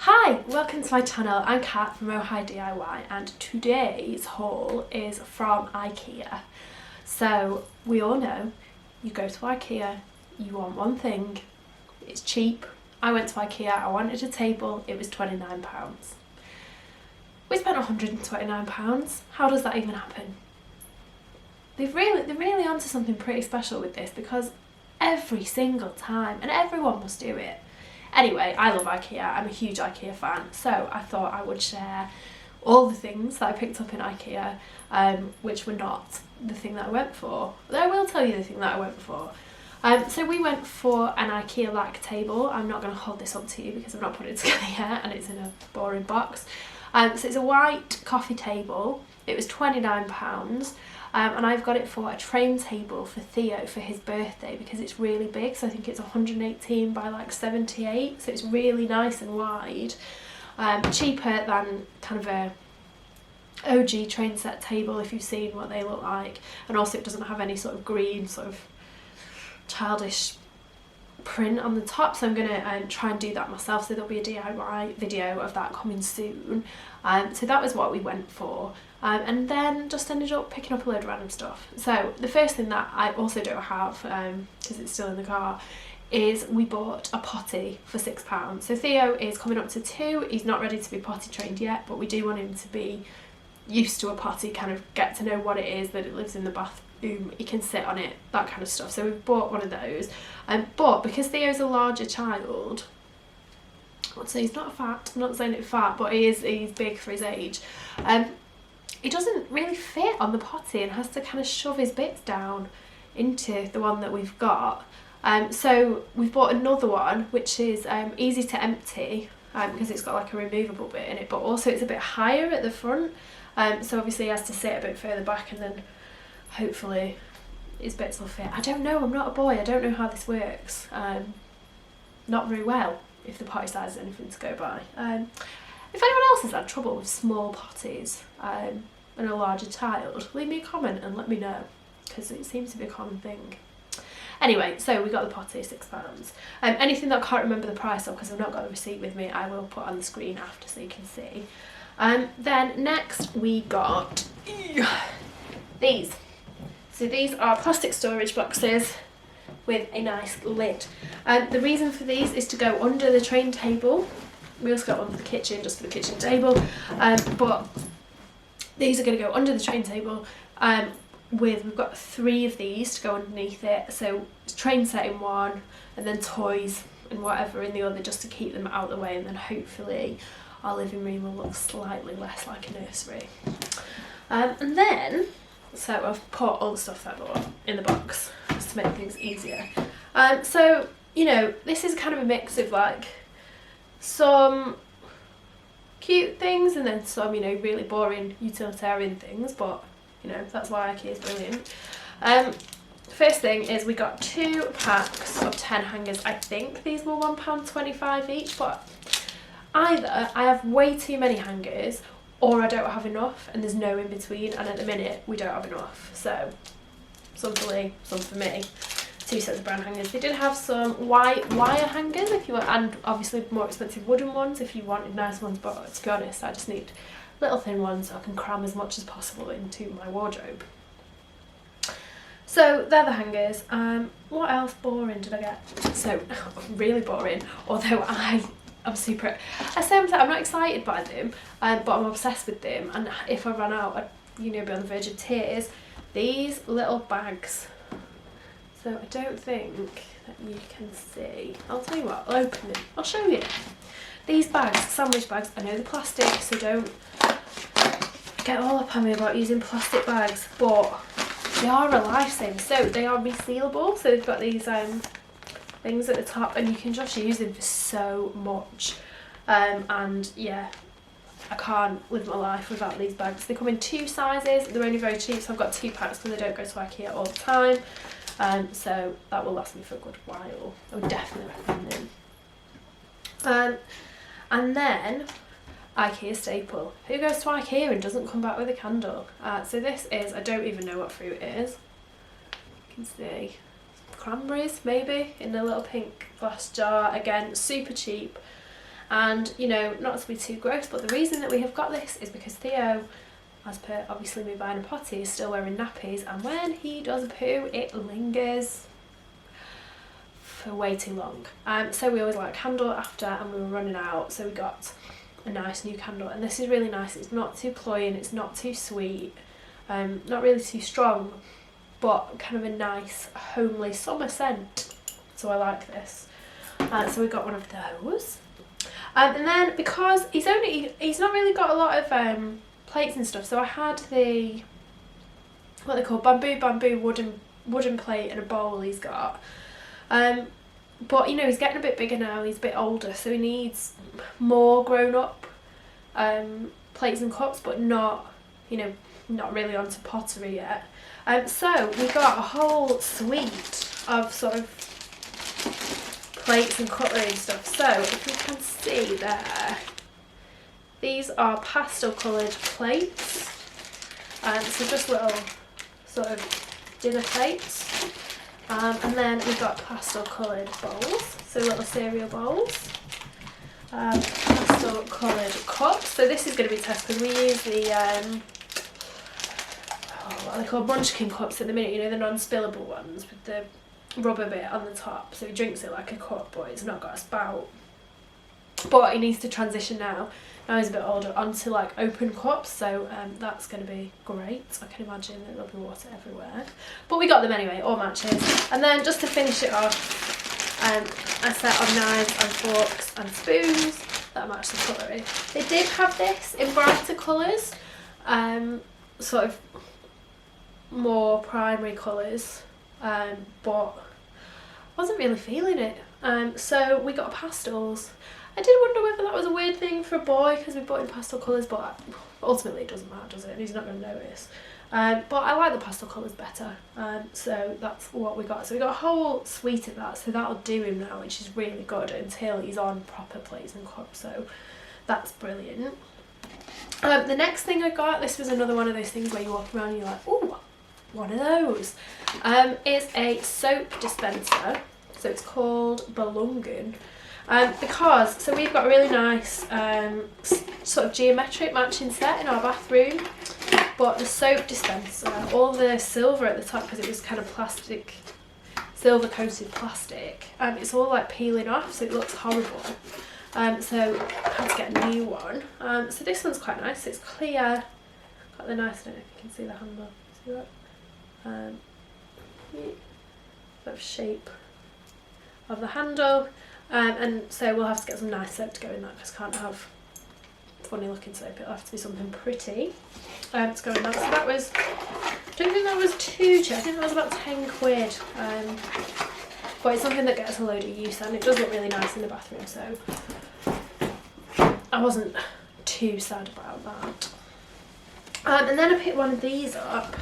Hi, welcome to my channel. I'm Kat from Ohio DIY and today's haul is from Ikea. So we all know you go to Ikea, you want one thing, it's cheap. I went to Ikea, I wanted a table, it was £29. We spent £129. How does that even happen? They're really onto something pretty special with this because every single time, and everyone must do it. Anyway, I love Ikea, I'm a huge Ikea fan, so I thought I would share all the things that I picked up in Ikea, which were not the thing that I went for. But I will tell you the thing that I went for. So we went for an Ikea like table. I'm not going to hold this up to you because I've not put it together yet and it's in a boring box. So it's a white coffee table. It was £29. And I've got it for a train table for Theo for his birthday because it's really big, so I think it's 118 by like 78, so it's really nice and wide. Cheaper than kind of a OG train set table if you've seen what they look like, and also it doesn't have any sort of green sort of childish print on the top, so I'm going to try and do that myself, so there'll be a DIY video of that coming soon. So that was what we went for, and then just ended up picking up a load of random stuff. So the first thing that I also don't have, because it's still in the car, is we bought a potty for £6. So Theo is coming up to 2, he's not ready to be potty trained yet, but we do want him to be used to a potty, kind of get to know what it is, that it lives in the bathroom, he can sit on it, that kind of stuff. So we've bought one of those, but because Theo's a larger child, I'd say he's not fat, I'm not saying it's fat, but he's big for his age, he doesn't really fit on the potty and has to kind of shove his bits down into the one that we've got. So we've bought another one which is easy to empty, because it's got like a removable bit in it, but also it's a bit higher at the front, so obviously he has to sit a bit further back and then hopefully his bits will fit. I don't know, I'm not a boy, I don't know how this works. Not very well, if the potty size is anything to go by. If anyone else has had trouble with small potties and a larger child, leave me a comment and let me know, because it seems to be a common thing. Anyway, so we got the potty, £6. Anything that I can't remember the price of because I've not got the receipt with me, I will put on the screen after so you can see. Then next we got these. So these are plastic storage boxes with a nice lid. The reason for these is to go under the train table. We also got one for the kitchen, just for the kitchen table, but these are going to go under the train table. We've got 3 of these to go underneath it, so it's train set in one and then toys and whatever in the other, just to keep them out of the way, and then hopefully our living room will look slightly less like a nursery. And then, so I've put all the stuff that I bought in the box just to make things easier. So, you know, this is kind of a mix of like some cute things and then some, you know, really boring utilitarian things, but you know, that's why Ikea is brilliant. First thing is we got 2 packs of 10 hangers. I think these were £1.25 each, but either I have way too many hangers or I don't have enough and there's no in between, and at the minute we don't have enough. So some for Lee, some for me. 2 sets of brown hangers. They did have some white wire hangers if you want, and obviously more expensive wooden ones if you wanted nice ones, but to be honest I just need little thin ones so I can cram as much as possible into my wardrobe. So they're the hangers. What else boring did I get? So really boring, although I'm super, I say I'm not excited by them, but I'm obsessed with them, and if I ran out I'd, you know, be on the verge of tears. These little bags. So I don't think that you can see. I'll tell you what, I'll open them. I'll show you. These bags, sandwich bags, I know they're plastic, so don't get all up on me about using plastic bags, but they are a lifesaver. So they are resealable, so they've got these things at the top and you can just use them for so much. And yeah, I can't live my life without these bags. They come in 2 sizes, they're only very cheap, so I've got 2 packs because I don't go to Ikea all the time. So that will last me for a good while. I would definitely recommend them. And then Ikea staple. Who goes to Ikea and doesn't come back with a candle? So this is, I don't even know what fruit it is. You can see cranberries maybe in a little pink glass jar. Again, super cheap. And, you know, not to be too gross, but the reason that we have got this is because Theo, as per obviously me buying a potty, is still wearing nappies, and when he does poo, it lingers for way too long. So we always light a candle after, and we were running out, so we got a nice new candle, and this is really nice. It's not too cloying, it's not too sweet, not really too strong, but kind of a nice homely summer scent, so I like this. So we got one of those, and then because he's not really got a lot of plates and stuff, so I had the, what they call bamboo wooden plate and a bowl he's got, but you know, he's getting a bit bigger now, he's a bit older, so he needs more grown up plates and cups, but not, you know, not really onto pottery yet. So we got a whole suite of sort of plates and cutlery and stuff. So if you can see there, these are pastel coloured plates, so just little sort of dinner plates, and then we've got pastel coloured bowls, so little cereal bowls, pastel coloured cups. So this is going to be test because we use the what are they called, munchkin cups at the minute, you know, the non-spillable ones with the rubber bit on the top, so he drinks it like a cup, but it's not got a spout. But he needs to transition now he's a bit older, onto like open cups, so that's going to be great. I can imagine that there'll be water everywhere, but we got them anyway, all matches. And then just to finish it off, a set of knives and forks and spoons that match the cutlery. They did have this in brighter colours, sort of more primary colours, but wasn't really feeling it, so we got pastels. I did wonder whether that was a weird thing for a boy because we bought in pastel colours, but ultimately it doesn't matter, does it? He's not going to notice. But I like the pastel colours better, so that's what we got. So we got a whole suite of that, so that'll do him now, which is really good until he's on proper plates and cups, so that's brilliant. The next thing I got, this was another one of those things where you walk around and you're like, ooh, one of those, is a soap dispenser. So it's called Belungen, because so we've got a really nice sort of geometric matching set in our bathroom, but the soap dispenser, all the silver at the top, because it was kind of plastic, silver coated plastic, it's all like peeling off, so it looks horrible. So I had to get a new one. So this one's quite nice, it's clear, got the nice, I don't know if you can see the handle, see that? Sort of shape of the handle, and so we'll have to get some nice soap to go in that, because can't have funny looking soap, it'll have to be something pretty to go in that. So that was, I don't think that was too cheap, I think that was about 10 quid, but it's something that gets a load of use and it does look really nice in the bathroom, so I wasn't too sad about that. And then I picked one of these up.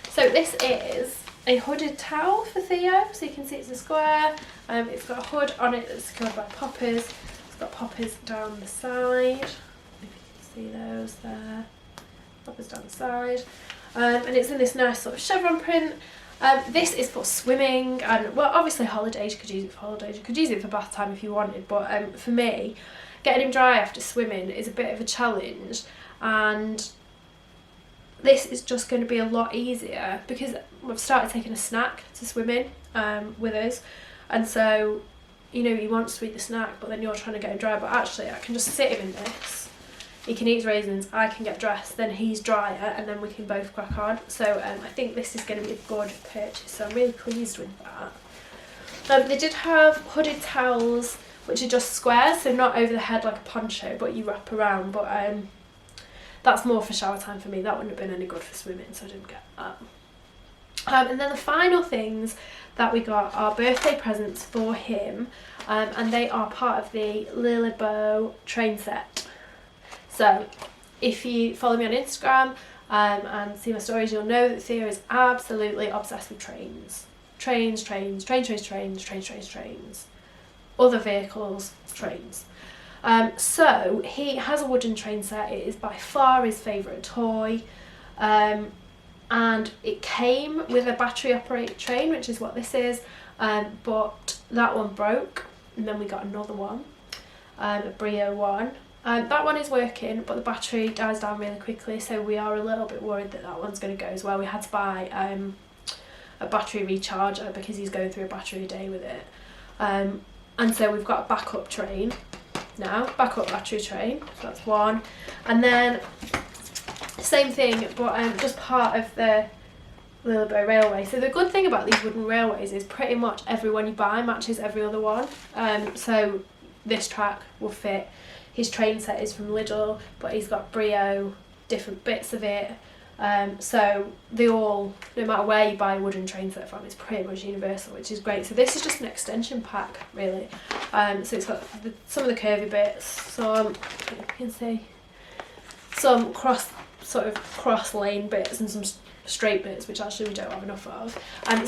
So this is a hooded towel for Theo, so you can see it's a square, it's got a hood on it that's secured by poppers, it's got poppers down the side, if you can see those there, poppers down the side, and it's in this nice sort of chevron print. This is for swimming, and well, obviously holidays, you could use it for holidays, you could use it for bath time if you wanted, but for me, getting him dry after swimming is a bit of a challenge, and this is just going to be a lot easier because we've started taking a snack to swimming with us, and so, you know, he wants to eat the snack, but then you're trying to get him dry, but actually I can just sit him in this, he can eat his raisins, I can get dressed, then he's drier, and then we can both crack on. So I think this is going to be a good purchase, so I'm really pleased with that. They did have hooded towels which are just squares, so not over the head like a poncho, but you wrap around, but that's more for shower time for me. That wouldn't have been any good for swimming, so I didn't get that. And then the final things that we got are birthday presents for him, and they are part of the Lilibo train set. So if you follow me on Instagram and see my stories, you'll know that Theo is absolutely obsessed with trains. Trains, other vehicles, trains. So he has a wooden train set. It is by far his favourite toy, and it came with a battery operated train, which is what this is, but that one broke, and then we got another one, a Brio one. That one is working, but the battery dies down really quickly, so we are a little bit worried that that one's going to go as well. We had to buy a battery recharger because he's going through a battery a day with it. And so we've got a backup train now, backup battery train, so that's one. And then same thing, but just part of the Lillibay railway. So the good thing about these wooden railways is pretty much every one you buy matches every other one. So this track will fit. His train set is from Lidl, but he's got Brio, different bits of it. So they all, no matter where you buy a wooden train set from, it's pretty much universal, which is great. So this is just an extension pack, really. So it's got some of the curvy bits, some, you can see, some cross lane bits and some straight bits, which actually we don't have enough of.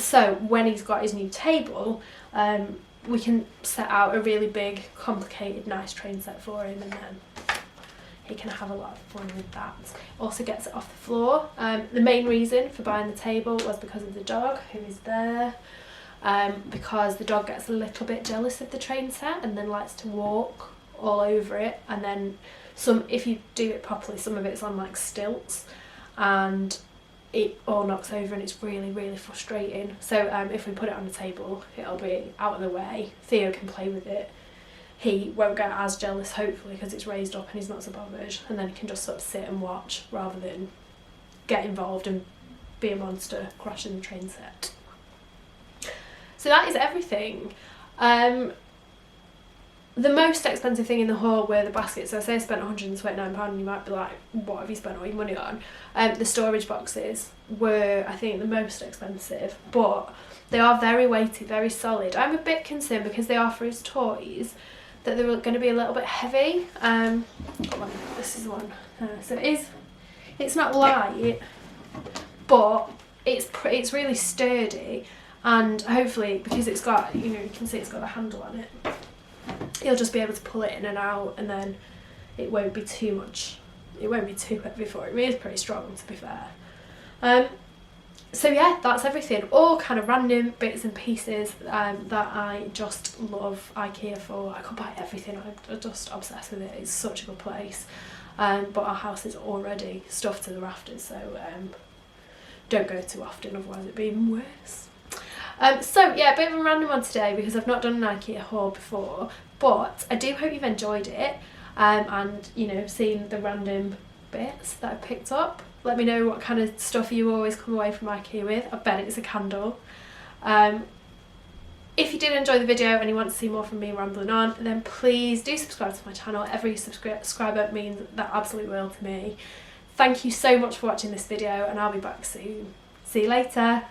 So when he's got his new table, we can set out a really big, complicated, nice train set for him, and then he can have a lot of fun with that. Also gets it off the floor. The main reason for buying the table was because of the dog, who is there. Because the dog gets a little bit jealous of the train set and then likes to walk all over it, and then if you do it properly, some of it's on like stilts and it all knocks over, and it's really, really frustrating. So if we put it on the table, it'll be out of the way. Theo can play with it. He won't get as jealous, hopefully, because it's raised up and he's not so bothered, and then he can just sort of sit and watch rather than get involved and be a monster crashing the train set. So that is everything. The most expensive thing in the haul were the baskets. So I say I spent £129 and you might be like, what have you spent all your money on? The storage boxes were, I think, the most expensive, but they are very weighty, very solid. I'm a bit concerned because they are for his toys that they're going to be a little bit heavy. This is the one. So it's not light, but it's really sturdy, and hopefully, because it's got, you can see it's got a handle on it, he'll just be able to pull it in and out, and then it won't be too much. It won't be too heavy for him. It is pretty strong, to be fair. So yeah, that's everything. All kind of random bits and pieces that I just love Ikea for. I could buy everything. I'm just obsessed with it. It's such a good place. But our house is already stuffed to the rafters, so don't go too often, otherwise it'd be even worse. So yeah, a bit of a random one today because I've not done an Ikea haul before, but I do hope you've enjoyed it, and seen the random bits that I picked up. Let me know what kind of stuff you always come away from Ikea with. I bet it's a candle. If you did enjoy the video and you want to see more from me rambling on, then please do subscribe to my channel. Every subscriber means the absolute world to me. Thank you so much for watching this video, and I'll be back soon. See you later.